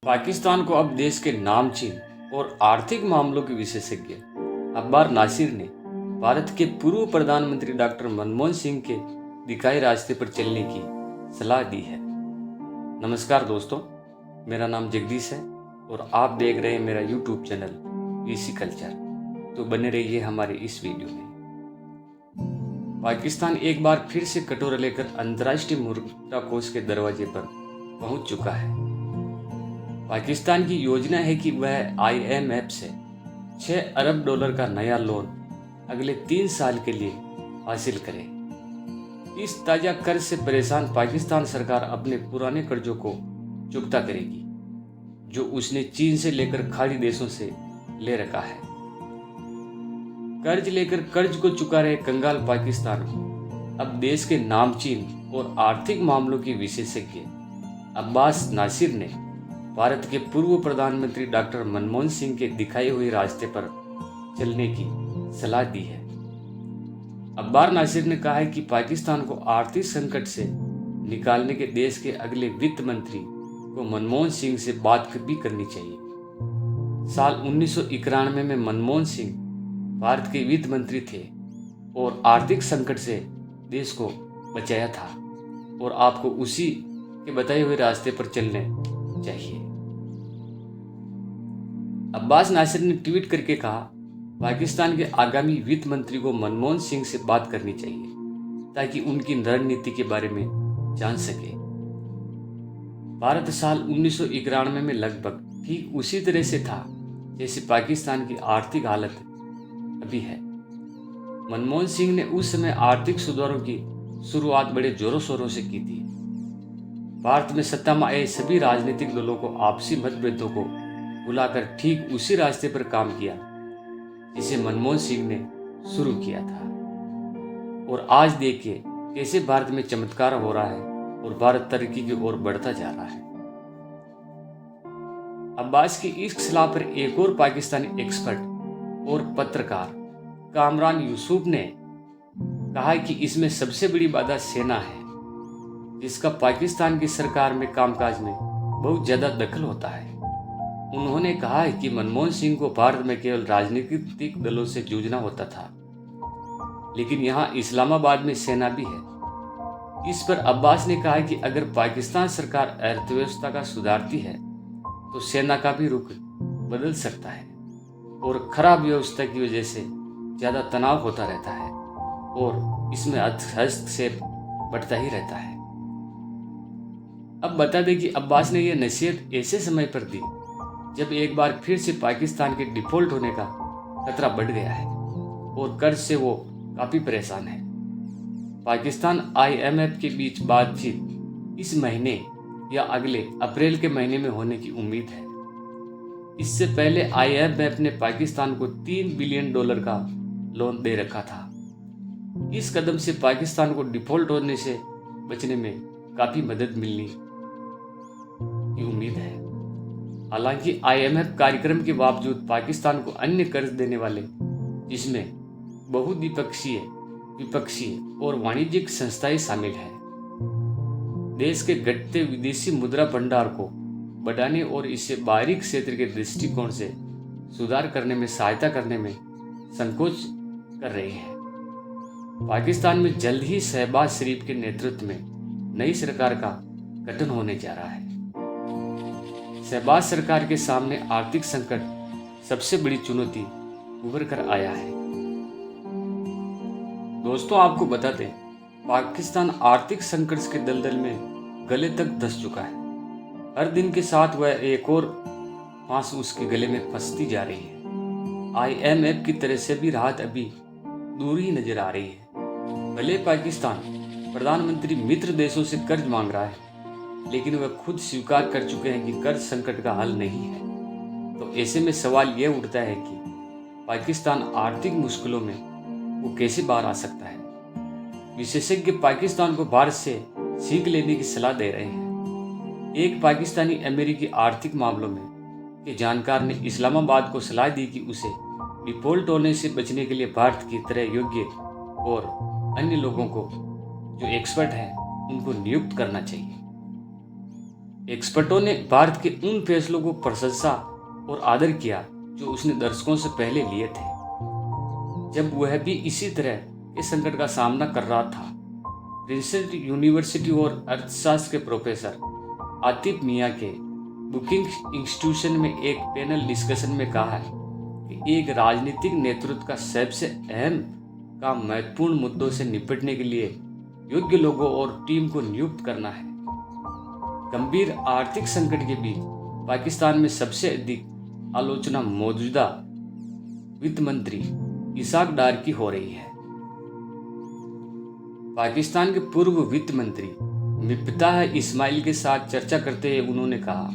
पाकिस्तान को अब देश के नामचीन और आर्थिक मामलों के विशेषज्ञ अब्बार नासिर ने भारत के पूर्व प्रधानमंत्री डॉक्टर मनमोहन सिंह के दिखाए रास्ते पर चलने की सलाह दी है। नमस्कार दोस्तों, मेरा नाम जगदीश है और आप देख रहे हैं मेरा यूट्यूब चैनल वीसी कल्चर। तो बने रहिए हमारे इस वीडियो में। पाकिस्तान एक बार फिर से कटोरा लेकर अंतर्राष्ट्रीय मुद्रा कोष के दरवाजे पर पहुंच चुका है। पाकिस्तान की योजना है कि वह IMF से 6 अरब डॉलर का नया लोन अगले 3 साल के लिए हासिल करे। इस ताज़ा कर्ज से परेशान पाकिस्तान सरकार अपने पुराने कर्जों को चुकता करेगी, जो उसने चीन से लेकर खाड़ी देशों से ले रखा है। कर्ज लेकर कर्ज को चुका रहे कंगाल पाकिस्तान को अब देश के नामचीन और आर्थिक मामलों के विशेषज्ञ अब्बास नासिर ने भारत के पूर्व प्रधानमंत्री डॉक्टर मनमोहन सिंह के दिखाए हुए रास्ते पर चलने की सलाह दी है। अब्बार नासिर ने कहा है कि पाकिस्तान को आर्थिक संकट से निकालने के देश के अगले वित्त मंत्री को मनमोहन सिंह से बात भी करनी चाहिए। साल 1991 में मनमोहन सिंह भारत के वित्त मंत्री थे और आर्थिक संकट से देश को बचाया था और आपको उसी के बताए हुए रास्ते पर चलने चाहिए। अब्बास नासिर ने ट्वीट करके कहा, पाकिस्तान के आगामी वित्त मंत्री को मनमोहन सिंह से बात करनी चाहिए ताकि उनकी रणनीति के बारे में जान सके। भारत साल 1991 में लगभग ठीक उसी तरह से था जैसे पाकिस्तान की आर्थिक हालत अभी है। मनमोहन सिंह ने उस समय आर्थिक सुधारों की शुरुआत बड़े जोरों शोरों से की थी। भारत में सत्ता में आए सभी राजनीतिक दलों को आपसी मतभेदों को बुलाकर ठीक उसी रास्ते पर काम किया जिसे मनमोहन सिंह ने शुरू किया था। और आज देखिए कैसे भारत में चमत्कार हो रहा है और भारत तरक्की की ओर बढ़ता जा रहा है। अब्बास की इस सलाह पर एक और पाकिस्तानी एक्सपर्ट और पत्रकार कामरान यूसुफ ने कहा कि इसमें सबसे बड़ी बाधा सेना है, जिसका पाकिस्तान की सरकार में कामकाज में बहुत ज़्यादा दखल होता है। उन्होंने कहा है कि मनमोहन सिंह को भारत में केवल राजनीतिक दलों से जूझना होता था, लेकिन यहाँ इस्लामाबाद में सेना भी है। इस पर अब्बास ने कहा कि अगर पाकिस्तान सरकार अर्थव्यवस्था का सुधारती है तो सेना का भी रुख बदल सकता है और खराब व्यवस्था की वजह से ज़्यादा तनाव होता रहता है और इसमें हस्तक्षेप बढ़ता ही रहता है। अब बता दें कि अब्बास ने यह नसीहत ऐसे समय पर दी जब एक बार फिर से पाकिस्तान के डिफॉल्ट होने का खतरा बढ़ गया है और कर्ज से वो काफ़ी परेशान है। पाकिस्तान IMF के बीच बातचीत इस महीने या अगले अप्रैल के महीने में होने की उम्मीद है। इससे पहले IMF ने पाकिस्तान को $3 बिलियन का लोन दे रखा था। इस कदम से पाकिस्तान को डिफॉल्ट होने से बचने में काफ़ी मदद मिलने की उम्मीद है। हालांकि IMF कार्यक्रम के बावजूद पाकिस्तान को अन्य कर्ज देने वाले, जिसमें बहुद्विपक्षीय, विपक्षीय और वाणिज्यिक संस्थाएं शामिल हैं, देश के घटते विदेशी मुद्रा भंडार को बढ़ाने और इससे बाहरी क्षेत्र के दृष्टिकोण से सुधार करने में सहायता करने में संकोच कर रहे हैं। पाकिस्तान में जल्द ही शहबाज शरीफ के नेतृत्व में नई सरकार का गठन होने जा रहा है। शहबाज सरकार के सामने आर्थिक संकट सबसे बड़ी चुनौती उभर कर आया है। दोस्तों, आपको बता दें, पाकिस्तान आर्थिक संकट के दलदल में गले तक धंस चुका है। हर दिन के साथ वह एक और फांस उसके गले में फंसती जा रही है। IMF की तरह से भी राहत अभी दूर ही नजर आ रही है। भले पाकिस्तान प्रधानमंत्री मित्र देशों से कर्ज मांग रहा है, लेकिन वह खुद स्वीकार कर चुके हैं कि कर्ज संकट का हल नहीं है। तो ऐसे में सवाल यह उठता है कि पाकिस्तान आर्थिक मुश्किलों में वो कैसे बाहर आ सकता है। विशेषज्ञ पाकिस्तान को भारत से सीख लेने की सलाह दे रहे हैं। एक पाकिस्तानी अमेरिकी आर्थिक मामलों में के जानकार ने इस्लामाबाद को सलाह दी कि उसे डिफॉल्ट होने से बचने के लिए भारत की तरह योग्य और अन्य लोगों को जो एक्सपर्ट हैं उनको नियुक्त करना चाहिए। एक्सपर्टों ने भारत के उन फैसलों को प्रशंसा और आदर किया जो उसने दशकों से पहले लिए थे, जब वह भी इसी तरह के संकट का सामना कर रहा था। प्रिंसेटन यूनिवर्सिटी और अर्थशास्त्र के प्रोफेसर आतिफ मियां के बुकिंग्स इंस्टीट्यूशन में एक पैनल डिस्कशन में कहा है कि एक राजनीतिक नेतृत्व का सबसे अहम काम महत्वपूर्ण मुद्दों से निपटने के लिए योग्य लोगों और टीम को नियुक्त करना है। गंभीर आर्थिक संकट के बीच पाकिस्तान में सबसे अधिक आलोचना मौजूदा वित्त मंत्री इसाक डार की हो रही है। पाकिस्तान के पूर्व वित्त मंत्री मिफ्ताह इस्माइल के साथ चर्चा करते हुए उन्होंने कहा,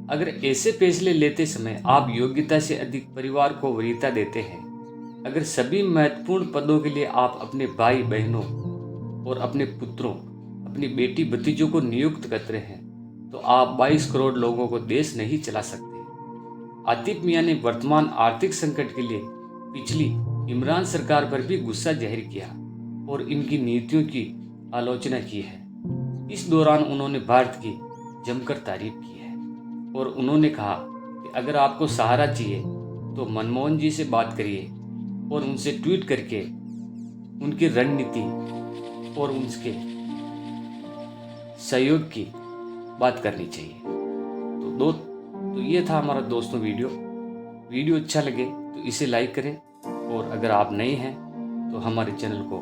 अगर ऐसे फैसले लेते समय आप योग्यता से अधिक परिवार को वरीयता देते हैं, अगर सभी महत्वपूर्ण पदों के लिए आप अपने भाई बहनों और अपने पुत्रों, अपनी बेटी भतीजों को नियुक्त करते हैं, तो आप 22 करोड़ लोगों को देश नहीं चला सकते। आतिफ मियां ने वर्तमान आर्थिक संकट के लिए पिछली इमरान सरकार पर भी गुस्सा जाहिर किया और इनकी नीतियों की आलोचना की है। इस दौरान उन्होंने भारत की जमकर तारीफ की है और उन्होंने कहा कि अगर आपको सहारा चाहिए तो मनमोहन जी से बात करिए और उनसे ट्वीट करके उनकी रणनीति और उनके सहयोग की बात करनी चाहिए। तो ये था हमारा दोस्तों वीडियो अच्छा लगे तो इसे लाइक करें और अगर आप नए हैं तो हमारे चैनल को